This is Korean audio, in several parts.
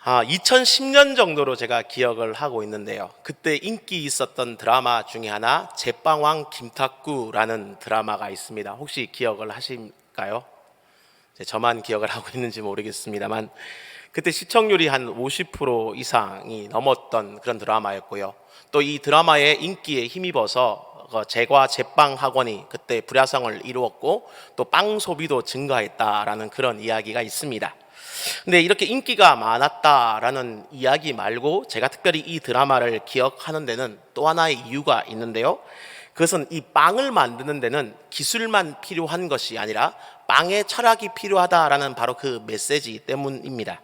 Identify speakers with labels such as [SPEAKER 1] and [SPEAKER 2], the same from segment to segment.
[SPEAKER 1] 2010년 정도로 제가 기억을 하고 있는데요. 그때 인기 있었던 드라마 중에 하나 제빵왕 김탁구라는 드라마가 있습니다. 혹시 기억을 하실까요? 저만 기억을 하고 있는지 모르겠습니다만 그때 시청률이 한 50% 이상이 넘었던 그런 드라마였고요. 또 이 드라마의 인기에 힘입어서 제과 제빵 학원이 그때 불야성을 이루었고 또 빵 소비도 증가했다라는 그런 이야기가 있습니다. 근데 이렇게 인기가 많았다라는 이야기 말고 제가 특별히 이 드라마를 기억하는 데는 또 하나의 이유가 있는데요. 그것은 이 빵을 만드는 데는 기술만 필요한 것이 아니라 빵의 철학이 필요하다라는 바로 그 메시지 때문입니다.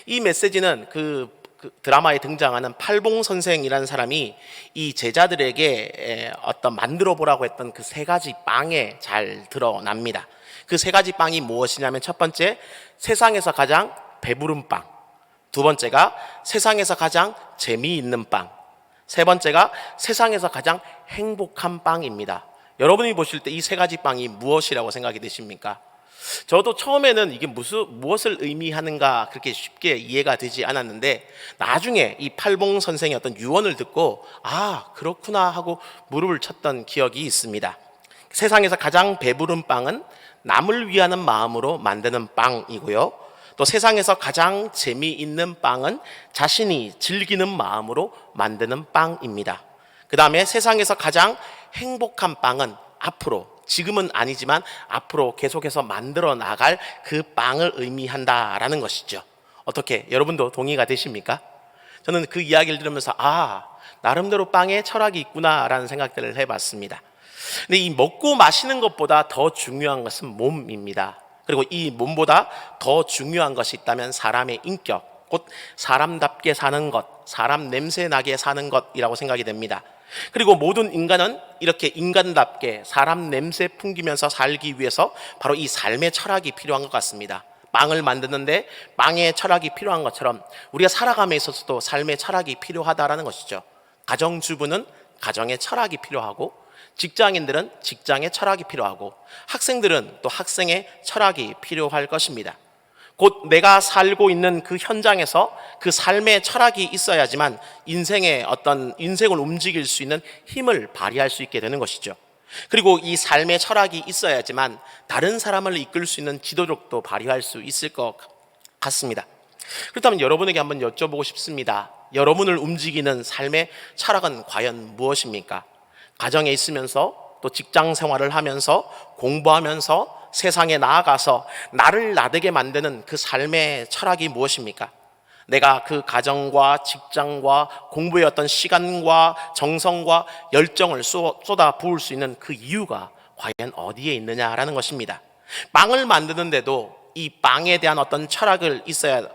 [SPEAKER 1] 이 메시지는 그 드라마에 등장하는 팔봉 선생이라는 사람이 이 제자들에게 어떤 만들어 보라고 했던 그 세 가지 빵에 잘 드러납니다. 그 세 가지 빵이 무엇이냐면 첫 번째, 세상에서 가장 배부른 빵. 두 번째가 세상에서 가장 재미있는 빵. 세 번째가 세상에서 가장 행복한 빵입니다. 여러분이 보실 때 이 세 가지 빵이 무엇이라고 생각이 되십니까? 저도 처음에는 이게 무엇을 의미하는가 그렇게 쉽게 이해가 되지 않았는데 나중에 이 팔봉 선생의 어떤 유언을 듣고 그렇구나 하고 무릎을 쳤던 기억이 있습니다. 세상에서 가장 배부른 빵은 남을 위하는 마음으로 만드는 빵이고요. 또 세상에서 가장 재미있는 빵은 자신이 즐기는 마음으로 만드는 빵입니다. 그 다음에 세상에서 가장 행복한 빵은 앞으로, 지금은 아니지만 앞으로 계속해서 만들어 나갈 그 빵을 의미한다라는 것이죠. 어떻게 여러분도 동의가 되십니까? 저는 그 이야기를 들으면서 나름대로 빵에 철학이 있구나라는 생각들을 해봤습니다. 근데 이 먹고 마시는 것보다 더 중요한 것은 몸입니다. 그리고 이 몸보다 더 중요한 것이 있다면 사람의 인격, 곧 사람답게 사는 것, 사람 냄새 나게 사는 것이라고 생각이 됩니다. 그리고 모든 인간은 이렇게 인간답게 사람 냄새 풍기면서 살기 위해서 바로 이 삶의 철학이 필요한 것 같습니다. 빵을 만드는데 빵의 철학이 필요한 것처럼 우리가 살아감에 있어서도 삶의 철학이 필요하다라는 것이죠. 가정주부는 가정의 철학이 필요하고, 직장인들은 직장의 철학이 필요하고, 학생들은 또 학생의 철학이 필요할 것입니다. 곧 내가 살고 있는 그 현장에서 그 삶의 철학이 있어야지만 인생을 움직일 수 있는 힘을 발휘할 수 있게 되는 것이죠. 그리고 이 삶의 철학이 있어야지만 다른 사람을 이끌 수 있는 지도력도 발휘할 수 있을 것 같습니다. 그렇다면 여러분에게 한번 여쭤보고 싶습니다. 여러분을 움직이는 삶의 철학은 과연 무엇입니까? 가정에 있으면서 또 직장 생활을 하면서 공부하면서 세상에 나아가서 나를 나되게 만드는 그 삶의 철학이 무엇입니까? 내가 그 가정과 직장과 공부의 어떤 시간과 정성과 열정을 쏟아 부을 수 있는 그 이유가 과연 어디에 있느냐라는 것입니다. 빵을 만드는데도 이 빵에 대한 어떤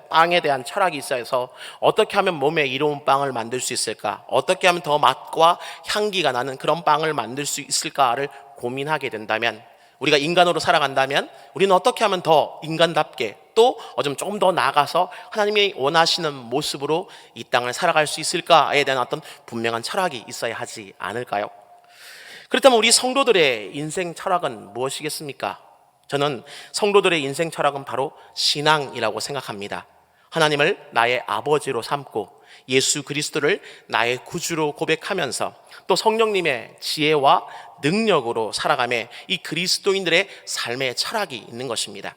[SPEAKER 1] 빵에 대한 철학이 있어야 해서 어떻게 하면 몸에 이로운 빵을 만들 수 있을까? 어떻게 하면 더 맛과 향기가 나는 그런 빵을 만들 수 있을까를 고민하게 된다면, 우리가 인간으로 살아간다면 우리는 어떻게 하면 더 인간답게 또 조금 더 나아가서 하나님이 원하시는 모습으로 이 땅을 살아갈 수 있을까에 대한 어떤 분명한 철학이 있어야 하지 않을까요? 그렇다면 우리 성도들의 인생 철학은 무엇이겠습니까? 저는 성도들의 인생 철학은 바로 신앙이라고 생각합니다. 하나님을 나의 아버지로 삼고 예수 그리스도를 나의 구주로 고백하면서 또 성령님의 지혜와 능력으로 살아가며 이 그리스도인들의 삶의 철학이 있는 것입니다.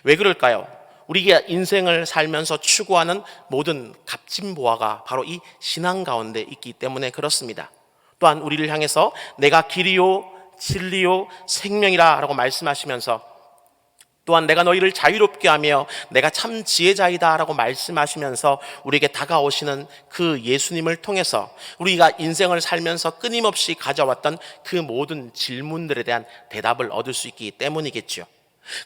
[SPEAKER 1] 왜 그럴까요? 우리가 인생을 살면서 추구하는 모든 값진 보화가 바로 이 신앙 가운데 있기 때문에 그렇습니다. 또한 우리를 향해서 내가 길이요 진리요 생명이라 라고 말씀하시면서, 또한 내가 너희를 자유롭게 하며 내가 참 지혜자이다 라고 말씀하시면서 우리에게 다가오시는 그 예수님을 통해서 우리가 인생을 살면서 끊임없이 가져왔던 그 모든 질문들에 대한 대답을 얻을 수 있기 때문이겠죠.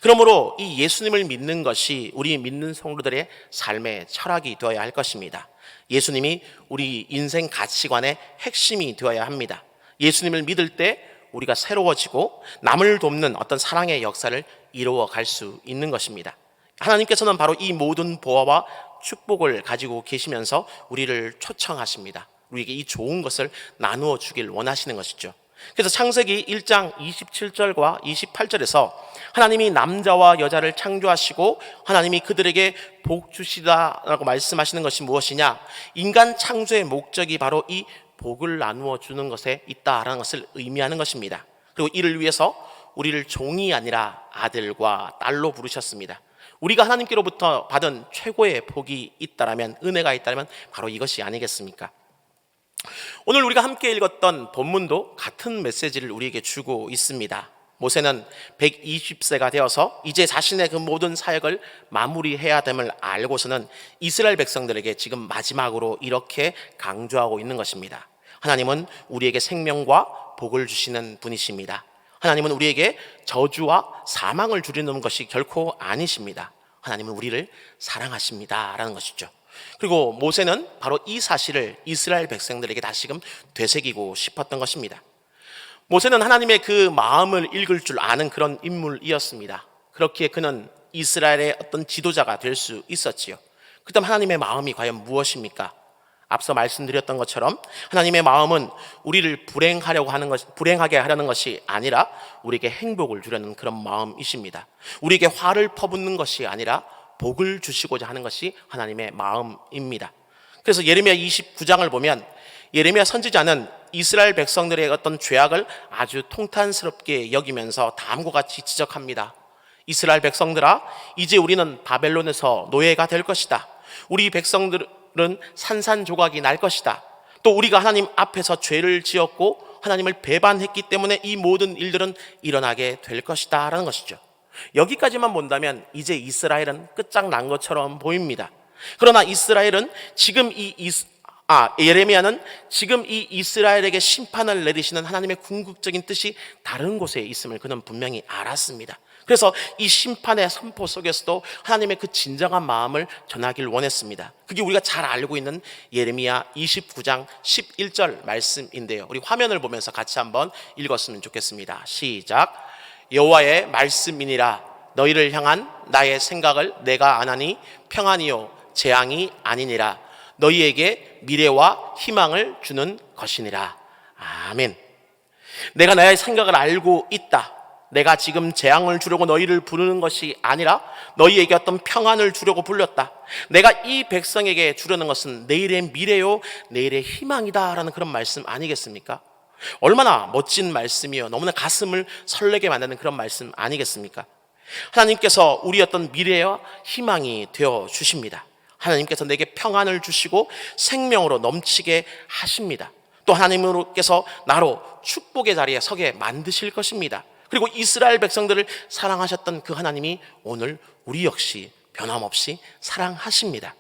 [SPEAKER 1] 그러므로 이 예수님을 믿는 것이 우리 믿는 성도들의 삶의 철학이 되어야 할 것입니다. 예수님이 우리 인생 가치관의 핵심이 되어야 합니다. 예수님을 믿을 때 우리가 새로워지고 남을 돕는 어떤 사랑의 역사를 이루어 갈 수 있는 것입니다. 하나님께서는 바로 이 모든 보화와 축복을 가지고 계시면서 우리를 초청하십니다. 우리에게 이 좋은 것을 나누어 주길 원하시는 것이죠. 그래서 창세기 1장 27절과 28절에서 하나님이 남자와 여자를 창조하시고 하나님이 그들에게 복 주시다라고 말씀하시는 것이 무엇이냐? 인간 창조의 목적이 바로 이 복을 나누어 주는 것에 있다라는 것을 의미하는 것입니다. 그리고 이를 위해서 우리를 종이 아니라 아들과 딸로 부르셨습니다. 우리가 하나님께로부터 받은 최고의 복이 있다라면, 은혜가 있다면 바로 이것이 아니겠습니까? 오늘 우리가 함께 읽었던 본문도 같은 메시지를 우리에게 주고 있습니다. 모세는 120세가 되어서 이제 자신의 그 모든 사역을 마무리해야 됨을 알고서는 이스라엘 백성들에게 지금 마지막으로 이렇게 강조하고 있는 것입니다. 하나님은 우리에게 생명과 복을 주시는 분이십니다. 하나님은 우리에게 저주와 사망을 주리는 것이 결코 아니십니다. 하나님은 우리를 사랑하십니다 라는 것이죠. 그리고 모세는 바로 이 사실을 이스라엘 백성들에게 다시금 되새기고 싶었던 것입니다. 모세는 하나님의 그 마음을 읽을 줄 아는 그런 인물이었습니다. 그렇기에 그는 이스라엘의 어떤 지도자가 될 수 있었지요. 그다음 하나님의 마음이 과연 무엇입니까? 앞서 말씀드렸던 것처럼 하나님의 마음은 우리를 불행하게 하려는 것이 아니라 우리에게 행복을 주려는 그런 마음이십니다. 우리에게 화를 퍼붓는 것이 아니라 복을 주시고자 하는 것이 하나님의 마음입니다. 그래서 예레미야 29장을 보면 예레미야 선지자는 이스라엘 백성들의 어떤 죄악을 아주 통탄스럽게 여기면서 다음과 같이 지적합니다. 이스라엘 백성들아, 이제 우리는 바벨론에서 노예가 될 것이다. 우리 백성들은 산산조각이 날 것이다. 또 우리가 하나님 앞에서 죄를 지었고 하나님을 배반했기 때문에 이 모든 일들은 일어나게 될 것이다 라는 것이죠. 여기까지만 본다면 이제 이스라엘은 끝장난 것처럼 보입니다. 그러나 이스라엘은 예레미야는 지금 이 이스라엘에게 심판을 내리시는 하나님의 궁극적인 뜻이 다른 곳에 있음을 그는 분명히 알았습니다. 그래서 이 심판의 선포 속에서도 하나님의 그 진정한 마음을 전하길 원했습니다. 그게 우리가 잘 알고 있는 예레미야 29장 11절 말씀인데요. 우리 화면을 보면서 같이 한번 읽었으면 좋겠습니다. 시작. 여호와의 말씀이니라. 너희를 향한 나의 생각을 내가 아나니 평안이요 재앙이 아니니라. 너희에게 미래와 희망을 주는 것이니라. 아멘. 내가 나의 생각을 알고 있다. 내가 지금 재앙을 주려고 너희를 부르는 것이 아니라 너희에게 어떤 평안을 주려고 불렀다. 내가 이 백성에게 주려는 것은 내일의 미래요 내일의 희망이다 라는 그런 말씀 아니겠습니까? 얼마나 멋진 말씀이요, 너무나 가슴을 설레게 만드는 그런 말씀 아니겠습니까? 하나님께서 우리 어떤 미래와 희망이 되어 주십니다. 하나님께서 내게 평안을 주시고 생명으로 넘치게 하십니다. 또 하나님께서 나로 축복의 자리에 서게 만드실 것입니다. 그리고 이스라엘 백성들을 사랑하셨던 그 하나님이 오늘 우리 역시 변함없이 사랑하십니다.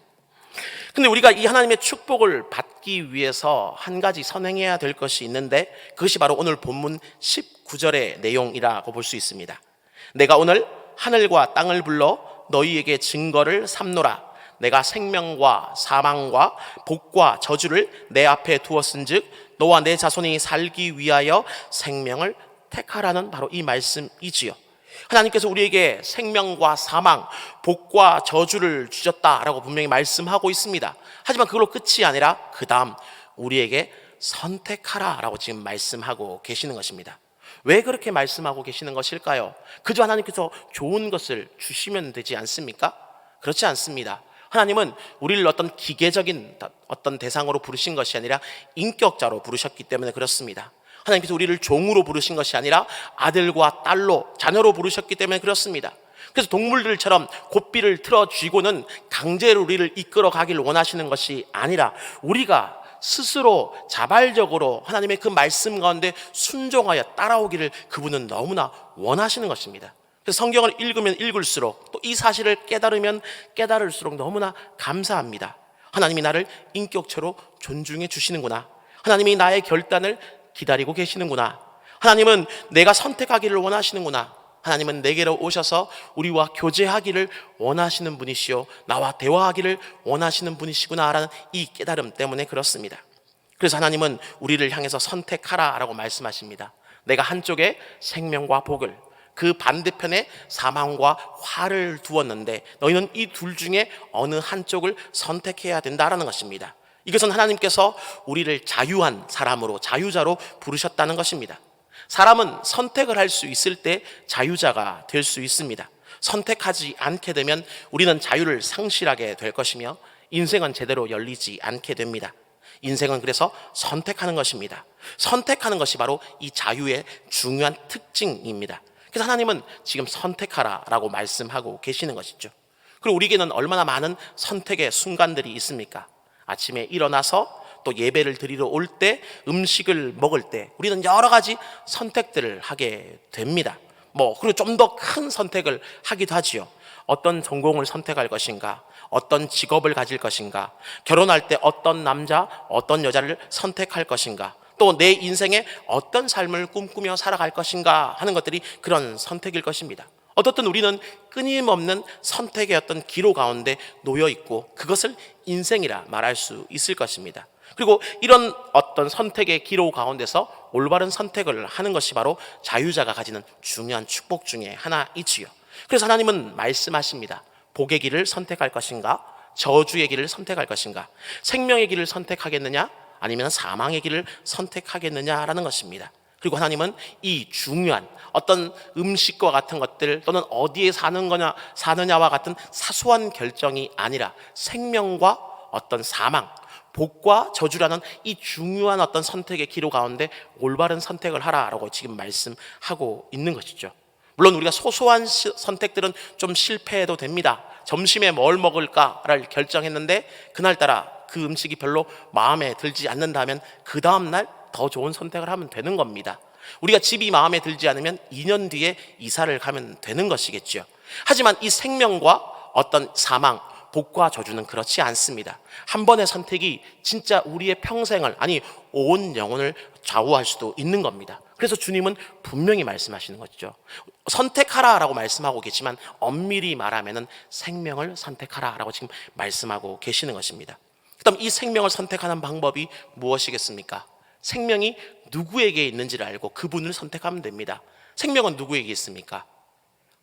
[SPEAKER 1] 근데 우리가 이 하나님의 축복을 받기 위해서 한 가지 선행해야 될 것이 있는데 그것이 바로 오늘 본문 19절의 내용이라고 볼 수 있습니다. 내가 오늘 하늘과 땅을 불러 너희에게 증거를 삼노라. 내가 생명과 사망과 복과 저주를 내 앞에 두었은즉 너와 내 자손이 살기 위하여 생명을 택하라는 바로 이 말씀이지요. 하나님께서 우리에게 생명과 사망, 복과 저주를 주셨다라고 분명히 말씀하고 있습니다. 하지만 그걸로 끝이 아니라 그 다음 우리에게 선택하라라고 지금 말씀하고 계시는 것입니다. 왜 그렇게 말씀하고 계시는 것일까요? 그저 하나님께서 좋은 것을 주시면 되지 않습니까? 그렇지 않습니다. 하나님은 우리를 어떤 기계적인 어떤 대상으로 부르신 것이 아니라 인격자로 부르셨기 때문에 그렇습니다. 하나님께서 우리를 종으로 부르신 것이 아니라 아들과 딸로, 자녀로 부르셨기 때문에 그렇습니다. 그래서 동물들처럼 고삐를 틀어쥐고는 강제로 우리를 이끌어 가길 원하시는 것이 아니라 우리가 스스로 자발적으로 하나님의 그 말씀 가운데 순종하여 따라오기를 그분은 너무나 원하시는 것입니다. 그래서 성경을 읽으면 읽을수록 또 이 사실을 깨달으면 깨달을수록 너무나 감사합니다. 하나님이 나를 인격체로 존중해 주시는구나. 하나님이 나의 결단을 기다리고 계시는구나. 하나님은 내가 선택하기를 원하시는구나. 하나님은 내게로 오셔서 우리와 교제하기를 원하시는 분이시요 나와 대화하기를 원하시는 분이시구나 라는 이 깨달음 때문에 그렇습니다. 그래서 하나님은 우리를 향해서 선택하라 라고 말씀하십니다. 내가 한쪽에 생명과 복을, 그 반대편에 사망과 화를 두었는데 너희는 이 둘 중에 어느 한쪽을 선택해야 된다라는 것입니다. 이것은 하나님께서 우리를 자유한 사람으로, 자유자로 부르셨다는 것입니다. 사람은 선택을 할 수 있을 때 자유자가 될 수 있습니다. 선택하지 않게 되면 우리는 자유를 상실하게 될 것이며 인생은 제대로 열리지 않게 됩니다. 인생은 그래서 선택하는 것입니다. 선택하는 것이 바로 이 자유의 중요한 특징입니다. 그래서 하나님은 지금 선택하라라고 말씀하고 계시는 것이죠. 그리고 우리에게는 얼마나 많은 선택의 순간들이 있습니까? 아침에 일어나서 또 예배를 드리러 올 때, 음식을 먹을 때 우리는 여러 가지 선택들을 하게 됩니다. 그리고 좀 더 큰 선택을 하기도 하지요. 어떤 전공을 선택할 것인가, 어떤 직업을 가질 것인가, 결혼할 때 어떤 남자, 어떤 여자를 선택할 것인가, 또 내 인생에 어떤 삶을 꿈꾸며 살아갈 것인가 하는 것들이 그런 선택일 것입니다. 어떻든 우리는 끊임없는 선택의 어떤 기로 가운데 놓여 있고 그것을 인생이라 말할 수 있을 것입니다. 그리고 이런 어떤 선택의 기로 가운데서 올바른 선택을 하는 것이 바로 자유자가 가지는 중요한 축복 중에 하나이지요. 그래서 하나님은 말씀하십니다. 복의 길을 선택할 것인가, 저주의 길을 선택할 것인가, 생명의 길을 선택하겠느냐, 아니면 사망의 길을 선택하겠느냐라는 것입니다. 그리고 하나님은 이 중요한 어떤 음식과 같은 것들 또는 어디에 사느냐와 같은 사소한 결정이 아니라 생명과 어떤 사망, 복과 저주라는 이 중요한 어떤 선택의 기로 가운데 올바른 선택을 하라라고 지금 말씀하고 있는 것이죠. 물론 우리가 소소한 선택들은 좀 실패해도 됩니다. 점심에 뭘 먹을까를 결정했는데 그날따라 그 음식이 별로 마음에 들지 않는다면 그 다음날 더 좋은 선택을 하면 되는 겁니다. 우리가 집이 마음에 들지 않으면 2년 뒤에 이사를 가면 되는 것이겠죠. 하지만 이 생명과 어떤 사망, 복과 저주는 그렇지 않습니다. 한 번의 선택이 진짜 우리의 평생을, 아니 온 영혼을 좌우할 수도 있는 겁니다. 그래서 주님은 분명히 말씀하시는 것이죠. 선택하라라고 말씀하고 계시지만 엄밀히 말하면 생명을 선택하라라고 지금 말씀하고 계시는 것입니다. 그다음 이 생명을 선택하는 방법이 무엇이겠습니까? 생명이 누구에게 있는지를 알고 그분을 선택하면 됩니다. 생명은 누구에게 있습니까?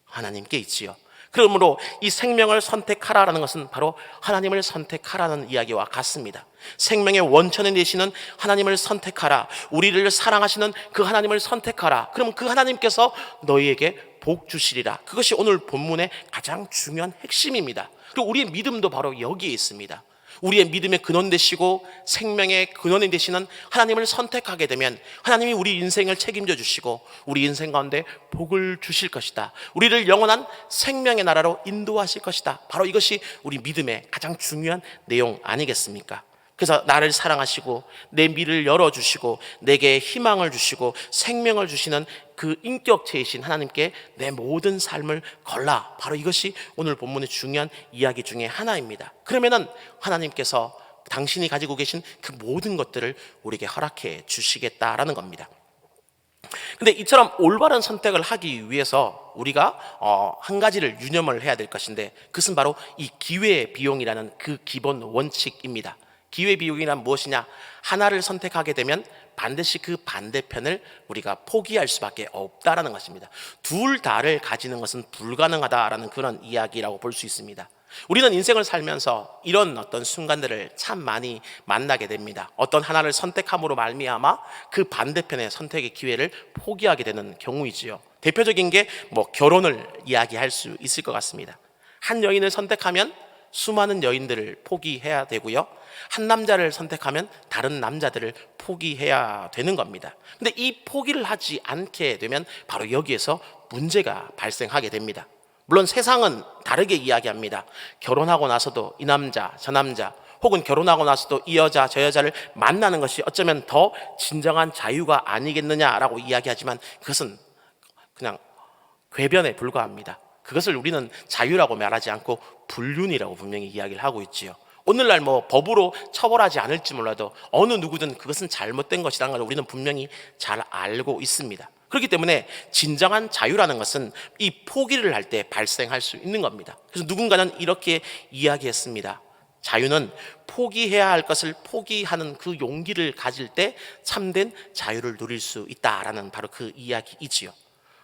[SPEAKER 1] 하나님께 있지요. 그러므로 이 생명을 선택하라라는 것은 바로 하나님을 선택하라는 이야기와 같습니다. 생명의 원천에 되시는 하나님을 선택하라. 우리를 사랑하시는 그 하나님을 선택하라. 그럼 그 하나님께서 너희에게 복 주시리라. 그것이 오늘 본문의 가장 중요한 핵심입니다. 그리고 우리의 믿음도 바로 여기에 있습니다. 우리의 믿음의 근원 되시고 생명의 근원이 되시는 하나님을 선택하게 되면 하나님이 우리 인생을 책임져 주시고 우리 인생 가운데 복을 주실 것이다. 우리를 영원한 생명의 나라로 인도하실 것이다. 바로 이것이 우리 믿음의 가장 중요한 내용 아니겠습니까? 그래서 나를 사랑하시고 내 미를 열어주시고 내게 희망을 주시고 생명을 주시는 그 인격체이신 하나님께 내 모든 삶을 걸라. 바로 이것이 오늘 본문의 중요한 이야기 중에 하나입니다. 그러면은 하나님께서 당신이 가지고 계신 그 모든 것들을 우리에게 허락해 주시겠다라는 겁니다. 근데 이처럼 올바른 선택을 하기 위해서 우리가 한 가지를 유념을 해야 될 것인데 그것은 바로 이 기회 비용이라는 그 기본 원칙입니다. 기회 비용이란 무엇이냐? 하나를 선택하게 되면 반드시 그 반대편을 우리가 포기할 수밖에 없다라는 것입니다. 둘 다를 가지는 것은 불가능하다라는 그런 이야기라고 볼 수 있습니다. 우리는 인생을 살면서 이런 어떤 순간들을 참 많이 만나게 됩니다. 어떤 하나를 선택함으로 말미암아 그 반대편의 선택의 기회를 포기하게 되는 경우이지요. 대표적인 게 결혼을 이야기할 수 있을 것 같습니다. 한 여인을 선택하면 수많은 여인들을 포기해야 되고요. 한 남자를 선택하면 다른 남자들을 포기해야 되는 겁니다. 근데 이 포기를 하지 않게 되면 바로 여기에서 문제가 발생하게 됩니다. 물론 세상은 다르게 이야기합니다. 결혼하고 나서도 이 남자, 저 남자, 혹은 결혼하고 나서도 이 여자, 저 여자를 만나는 것이 어쩌면 더 진정한 자유가 아니겠느냐라고 이야기하지만 그것은 그냥 궤변에 불과합니다. 그것을 우리는 자유라고 말하지 않고 불륜이라고 분명히 이야기를 하고 있지요. 오늘날 법으로 처벌하지 않을지 몰라도 어느 누구든 그것은 잘못된 것이라는 걸 우리는 분명히 잘 알고 있습니다. 그렇기 때문에 진정한 자유라는 것은 이 포기를 할 때 발생할 수 있는 겁니다. 그래서 누군가는 이렇게 이야기했습니다. 자유는 포기해야 할 것을 포기하는 그 용기를 가질 때 참된 자유를 누릴 수 있다라는 바로 그 이야기이지요.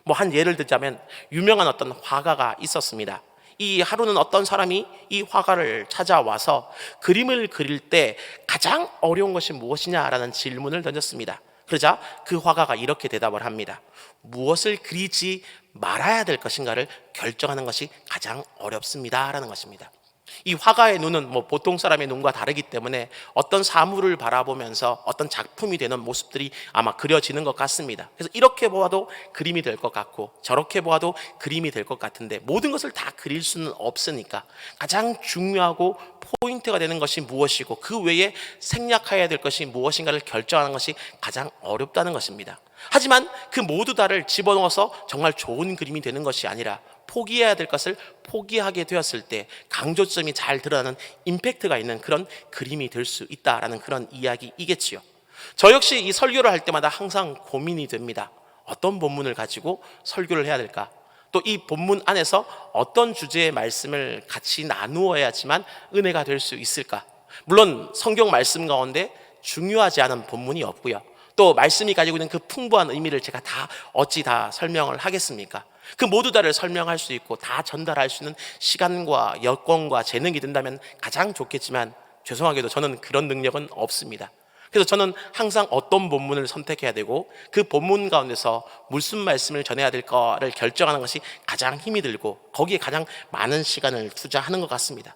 [SPEAKER 1] 한 예를 들자면 유명한 어떤 화가가 있었습니다. 이 하루는 어떤 사람이 이 화가를 찾아와서 그림을 그릴 때 가장 어려운 것이 무엇이냐라는 질문을 던졌습니다. 그러자 그 화가가 이렇게 대답을 합니다. 무엇을 그리지 말아야 될 것인가를 결정하는 것이 가장 어렵습니다라는 것입니다. 이 화가의 눈은 보통 사람의 눈과 다르기 때문에 어떤 사물을 바라보면서 어떤 작품이 되는 모습들이 아마 그려지는 것 같습니다. 그래서 이렇게 보아도 그림이 될 것 같고 저렇게 보아도 그림이 될 것 같은데 모든 것을 다 그릴 수는 없으니까 가장 중요하고 포인트가 되는 것이 무엇이고 그 외에 생략해야 될 것이 무엇인가를 결정하는 것이 가장 어렵다는 것입니다. 하지만 그 모두 다를 집어넣어서 정말 좋은 그림이 되는 것이 아니라 포기해야 될 것을 포기하게 되었을 때 강조점이 잘 드러나는 임팩트가 있는 그런 그림이 될 수 있다라는 그런 이야기이겠지요. 저 역시 이 설교를 할 때마다 항상 고민이 됩니다. 어떤 본문을 가지고 설교를 해야 될까? 또 이 본문 안에서 어떤 주제의 말씀을 같이 나누어야지만 은혜가 될 수 있을까? 물론 성경 말씀 가운데 중요하지 않은 본문이 없고요. 또 말씀이 가지고 있는 그 풍부한 의미를 제가 어찌 다 설명을 하겠습니까? 그 모두 다를 설명할 수 있고 다 전달할 수 있는 시간과 여건과 재능이 된다면 가장 좋겠지만 죄송하게도 저는 그런 능력은 없습니다. 그래서 저는 항상 어떤 본문을 선택해야 되고 그 본문 가운데서 무슨 말씀을 전해야 될 거를 결정하는 것이 가장 힘이 들고 거기에 가장 많은 시간을 투자하는 것 같습니다.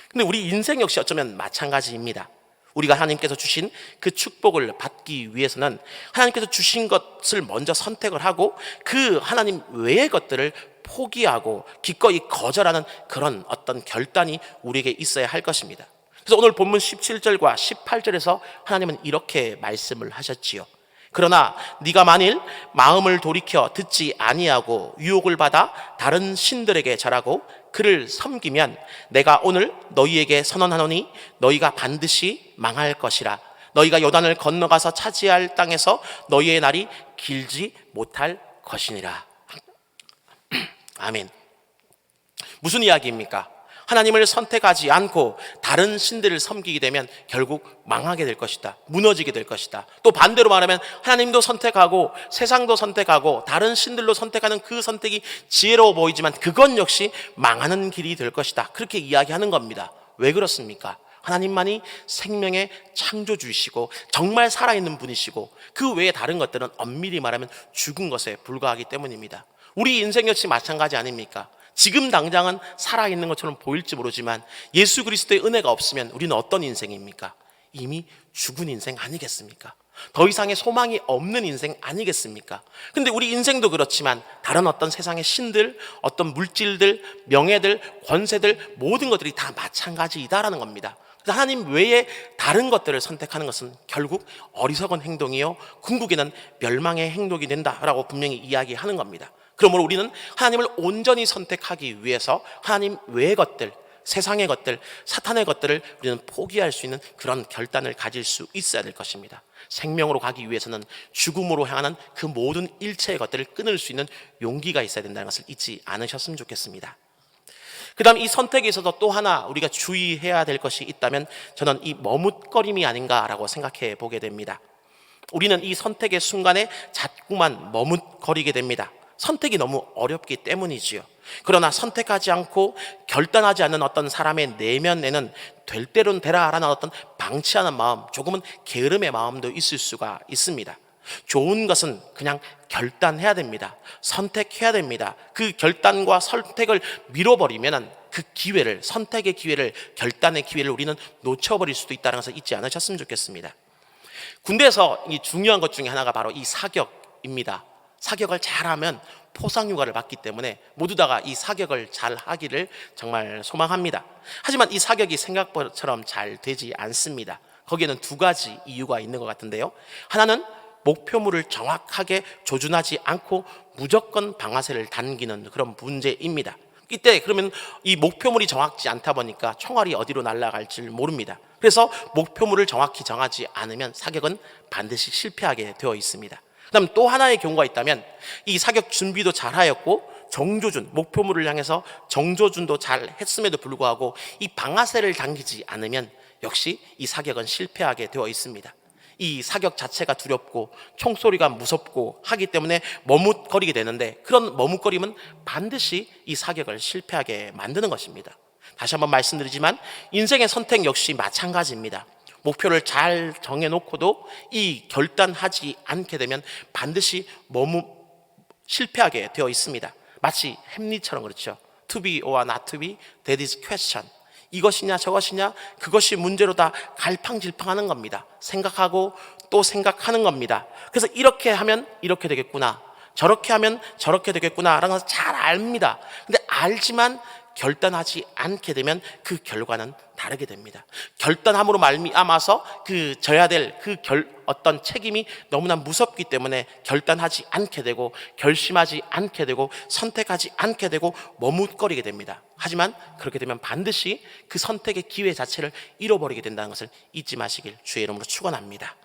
[SPEAKER 1] 근데 우리 인생 역시 어쩌면 마찬가지입니다. 우리가 하나님께서 주신 그 축복을 받기 위해서는 하나님께서 주신 것을 먼저 선택을 하고 그 하나님 외의 것들을 포기하고 기꺼이 거절하는 그런 어떤 결단이 우리에게 있어야 할 것입니다. 그래서 오늘 본문 17절과 18절에서 하나님은 이렇게 말씀을 하셨지요. 그러나 네가 만일 마음을 돌이켜 듣지 아니하고 유혹을 받아 다른 신들에게 절하고 그를 섬기면 내가 오늘 너희에게 선언하노니 너희가 반드시 망할 것이라. 너희가 요단을 건너가서 차지할 땅에서 너희의 날이 길지 못할 것이니라. 아멘. 무슨 이야기입니까? 하나님을 선택하지 않고 다른 신들을 섬기게 되면 결국 망하게 될 것이다. 무너지게 될 것이다. 또 반대로 말하면 하나님도 선택하고 세상도 선택하고 다른 신들로 선택하는 그 선택이 지혜로워 보이지만 그건 역시 망하는 길이 될 것이다. 그렇게 이야기하는 겁니다. 왜 그렇습니까? 하나님만이 생명의 창조주이시고 정말 살아있는 분이시고 그 외에 다른 것들은 엄밀히 말하면 죽은 것에 불과하기 때문입니다. 우리 인생 역시 마찬가지 아닙니까? 지금 당장은 살아있는 것처럼 보일지 모르지만 예수 그리스도의 은혜가 없으면 우리는 어떤 인생입니까? 이미 죽은 인생 아니겠습니까? 더 이상의 소망이 없는 인생 아니겠습니까? 근데 우리 인생도 그렇지만 다른 어떤 세상의 신들, 어떤 물질들, 명예들, 권세들 모든 것들이 다 마찬가지이다라는 겁니다. 그래서 하나님 외에 다른 것들을 선택하는 것은 결국 어리석은 행동이요 궁극에는 멸망의 행동이 된다라고 분명히 이야기하는 겁니다. 그러므로 우리는 하나님을 온전히 선택하기 위해서 하나님 외의 것들, 세상의 것들, 사탄의 것들을 우리는 포기할 수 있는 그런 결단을 가질 수 있어야 될 것입니다. 생명으로 가기 위해서는 죽음으로 향하는 그 모든 일체의 것들을 끊을 수 있는 용기가 있어야 된다는 것을 잊지 않으셨으면 좋겠습니다. 그 다음 이 선택에 있어서 또 하나 우리가 주의해야 될 것이 있다면 저는 이 머뭇거림이 아닌가라고 생각해 보게 됩니다. 우리는 이 선택의 순간에 자꾸만 머뭇거리게 됩니다. 선택이 너무 어렵기 때문이지요. 그러나 선택하지 않고 결단하지 않는 어떤 사람의 내면에는 될 대로는 되라라는 어떤 방치하는 마음, 조금은 게으름의 마음도 있을 수가 있습니다. 좋은 것은 그냥 결단해야 됩니다. 선택해야 됩니다. 그 결단과 선택을 밀어버리면 그 기회를, 선택의 기회를, 결단의 기회를 우리는 놓쳐버릴 수도 있다는 것을 잊지 않으셨으면 좋겠습니다. 군대에서 이 중요한 것 중에 하나가 바로 이 사격입니다. 사격을 잘하면 포상휴가를 받기 때문에 모두 다가 이 사격을 잘 하기를 정말 소망합니다. 하지만 이 사격이 생각처럼 잘 되지 않습니다. 거기에는 두 가지 이유가 있는 것 같은데요. 하나는 목표물을 정확하게 조준하지 않고 무조건 방아쇠를 당기는 그런 문제입니다. 이때 그러면 이 목표물이 정확지 않다 보니까 총알이 어디로 날아갈지 모릅니다. 그래서 목표물을 정확히 정하지 않으면 사격은 반드시 실패하게 되어 있습니다. 그다음 또 하나의 경우가 있다면 이 사격 준비도 잘 하였고 정조준, 목표물을 향해서 정조준도 잘 했음에도 불구하고 이 방아쇠를 당기지 않으면 역시 이 사격은 실패하게 되어 있습니다. 이 사격 자체가 두렵고 총소리가 무섭고 하기 때문에 머뭇거리게 되는데 그런 머뭇거림은 반드시 이 사격을 실패하게 만드는 것입니다. 다시 한번 말씀드리지만 인생의 선택 역시 마찬가지입니다. 목표를 잘 정해놓고도 이 결단하지 않게 되면 반드시 실패하게 되어 있습니다. 마치 햄릿처럼 그렇죠. To be or not to be, that is question. 이것이냐 저것이냐 그것이 문제로 다 갈팡질팡하는 겁니다. 생각하고 또 생각하는 겁니다. 그래서 이렇게 하면 이렇게 되겠구나, 저렇게 하면 저렇게 되겠구나 라는 것을 잘 압니다. 근데 알지만 결단하지 않게 되면 그 결과는 다르게 됩니다. 결단함으로 말미암아서 져야 될 어떤 책임이 너무나 무섭기 때문에 결단하지 않게 되고, 결심하지 않게 되고, 선택하지 않게 되고 머뭇거리게 됩니다. 하지만 그렇게 되면 반드시 그 선택의 기회 자체를 잃어버리게 된다는 것을 잊지 마시길 주의 이름으로 축원합니다.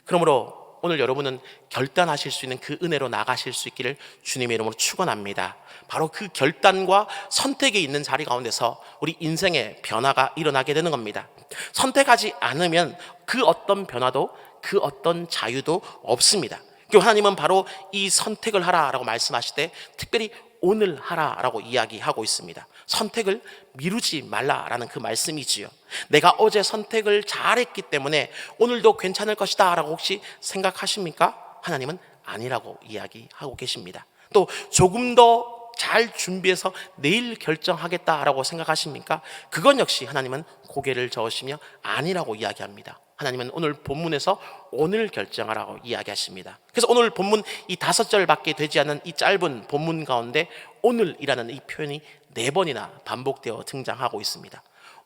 [SPEAKER 1] 그러므로 오늘 여러분은 결단하실 수 있는 그 은혜로 나가실 수 있기를 주님의 이름으로 축원합니다. 바로 그 결단과 선택이 있는 자리 가운데서 우리 인생의 변화가 일어나게 되는 겁니다. 선택하지 않으면 그 어떤 변화도, 그 어떤 자유도 없습니다. 하나님은 바로 이 선택을 하라라고 말씀하실 때 특별히 오늘 하라라고 이야기하고 있습니다. 선택을 미루지 말라라는 그 말씀이지요. 내가 어제 선택을 잘했기 때문에 오늘도 괜찮을 것이다 라고 혹시 생각하십니까? 하나님은 아니라고 이야기하고 계십니다. 또 조금 더 잘 준비해서 내일 결정하겠다라고 생각하십니까? 그건 역시 하나님은 고개를 저으시며 아니라고 이야기합니다. 하나님은 오늘 본문에서 오늘 결정하라고 이야기하십니다. 그래서 오늘 본문 이 5절밖에 되지 않은 이 짧은 본문 가운데 오늘이라는 이 표현이 4번이나 반복되어 등장하고 있습니다.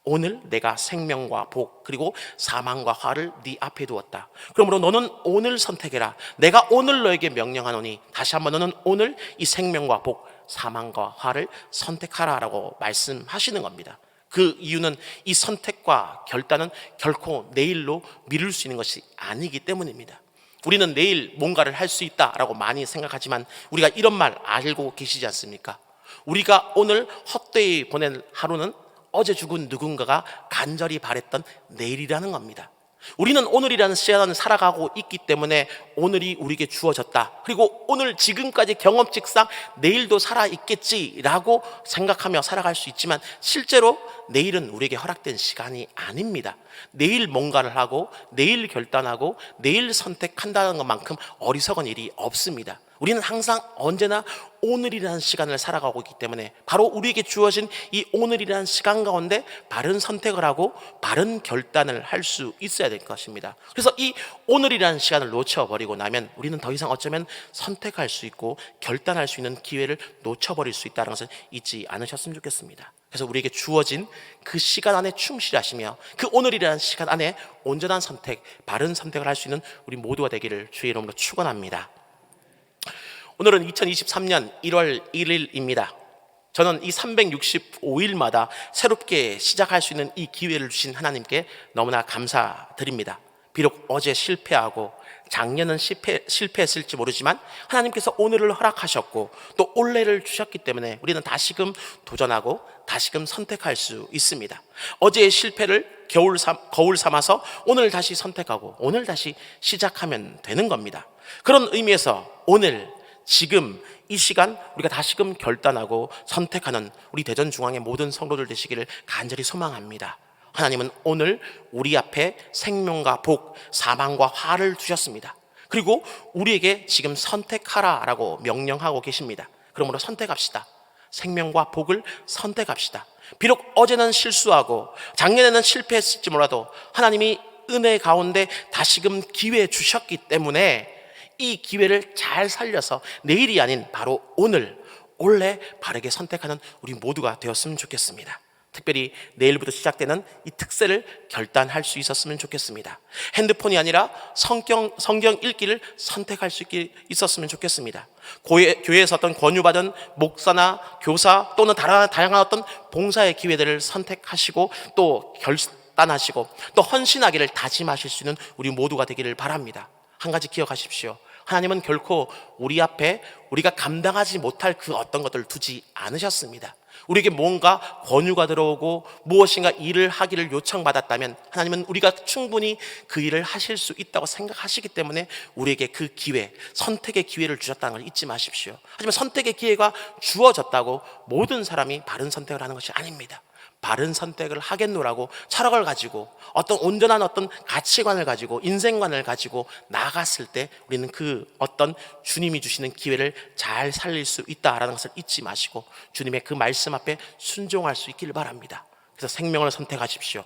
[SPEAKER 1] 오늘 내가 생명과 복 그리고 사망과 화를 네 앞에 두었다. 그러므로 너는 오늘 선택해라. 내가 오늘 너에게 명령하노니, 다시 한번 너는 오늘 이 생명과 복 사망과 화를 선택하라라고 말씀하시는 겁니다. 그 이유는 이 선택과 결단은 결코 내일로 미룰 수 있는 것이 아니기 때문입니다. 우리는 내일 뭔가를 할 수 있다라고 많이 생각하지만 우리가 이런 말 알고 계시지 않습니까? 우리가 오늘 헛되이 보낸 하루는 어제 죽은 누군가가 간절히 바랬던 내일이라는 겁니다. 우리는 오늘이라는 시간을 살아가고 있기 때문에 오늘이 우리에게 주어졌다, 그리고 오늘 지금까지 경험칙상 내일도 살아있겠지라고 생각하며 살아갈 수 있지만 실제로 내일은 우리에게 허락된 시간이 아닙니다. 내일 뭔가를 하고 내일 결단하고 내일 선택한다는 것만큼 어리석은 일이 없습니다. 우리는 항상 언제나 오늘이라는 시간을 살아가고 있기 때문에 바로 우리에게 주어진 이 오늘이라는 시간 가운데 바른 선택을 하고 바른 결단을 할 수 있어야 될 것입니다. 그래서 이 오늘이라는 시간을 놓쳐버리고 나면 우리는 더 이상 어쩌면 선택할 수 있고 결단할 수 있는 기회를 놓쳐버릴 수 있다는 것을 잊지 않으셨으면 좋겠습니다. 그래서 우리에게 주어진 그 시간 안에 충실하시며 그 오늘이라는 시간 안에 온전한 선택, 바른 선택을 할 수 있는 우리 모두가 되기를 주의 이름으로 축원합니다. 오늘은 2023년 1월 1일입니다. 저는 이 365일마다 새롭게 시작할 수 있는 이 기회를 주신 하나님께 너무나 감사드립니다. 비록 어제 실패하고 작년은 실패했을지 모르지만 하나님께서 오늘을 허락하셨고 또 올해를 주셨기 때문에 우리는 다시금 도전하고 다시금 선택할 수 있습니다. 어제의 실패를 거울 삼아서 오늘 다시 선택하고 오늘 다시 시작하면 되는 겁니다. 그런 의미에서 오늘 지금 이 시간 우리가 다시금 결단하고 선택하는 우리 대전중앙의 모든 성도들 되시기를 간절히 소망합니다. 하나님은 오늘 우리 앞에 생명과 복, 사망과 화를 두셨습니다. 그리고 우리에게 지금 선택하라라고 명령하고 계십니다. 그러므로 선택합시다. 생명과 복을 선택합시다. 비록 어제는 실수하고 작년에는 실패했을지 몰라도 하나님이 은혜 가운데 다시금 기회 주셨기 때문에 이 기회를 잘 살려서 내일이 아닌 바로 오늘, 올해 바르게 선택하는 우리 모두가 되었으면 좋겠습니다. 특별히 내일부터 시작되는 이 특세를 결단할 수 있었으면 좋겠습니다. 핸드폰이 아니라 성경 읽기를 선택할 수 있었으면 좋겠습니다. 교회에서 어떤 권유받은 목사나 교사 또는 다양한 어떤 봉사의 기회들을 선택하시고 또 결단하시고 또 헌신하기를 다짐하실 수 있는 우리 모두가 되기를 바랍니다. 한 가지 기억하십시오. 하나님은 결코 우리 앞에 우리가 감당하지 못할 그 어떤 것들을 두지 않으셨습니다. 우리에게 뭔가 권유가 들어오고 무엇인가 일을 하기를 요청받았다면 하나님은 우리가 충분히 그 일을 하실 수 있다고 생각하시기 때문에 우리에게 그 기회, 선택의 기회를 주셨다는 걸 잊지 마십시오. 하지만 선택의 기회가 주어졌다고 모든 사람이 바른 선택을 하는 것이 아닙니다. 바른 선택을 하겠노라고 철학을 가지고 어떤 온전한 어떤 가치관을 가지고 인생관을 가지고 나갔을 때 우리는 그 어떤 주님이 주시는 기회를 잘 살릴 수 있다라는 것을 잊지 마시고 주님의 그 말씀 앞에 순종할 수 있기를 바랍니다. 그래서 생명을 선택하십시오.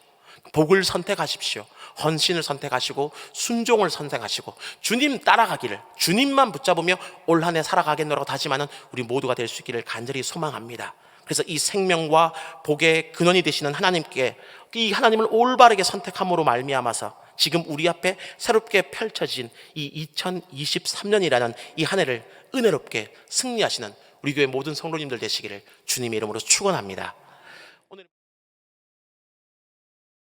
[SPEAKER 1] 복을 선택하십시오. 헌신을 선택하시고 순종을 선택하시고 주님 따라가기를, 주님만 붙잡으며 올 한 해 살아가겠노라고 다짐하는 우리 모두가 될 수 있기를 간절히 소망합니다. 그래서 이 생명과 복의 근원이 되시는 하나님께, 이 하나님을 올바르게 선택함으로 말미암아서 지금 우리 앞에 새롭게 펼쳐진 이 2023년이라는 이 한 해를 은혜롭게 승리하시는 우리 교회 모든 성도님들 되시기를 주님의 이름으로 축원합니다.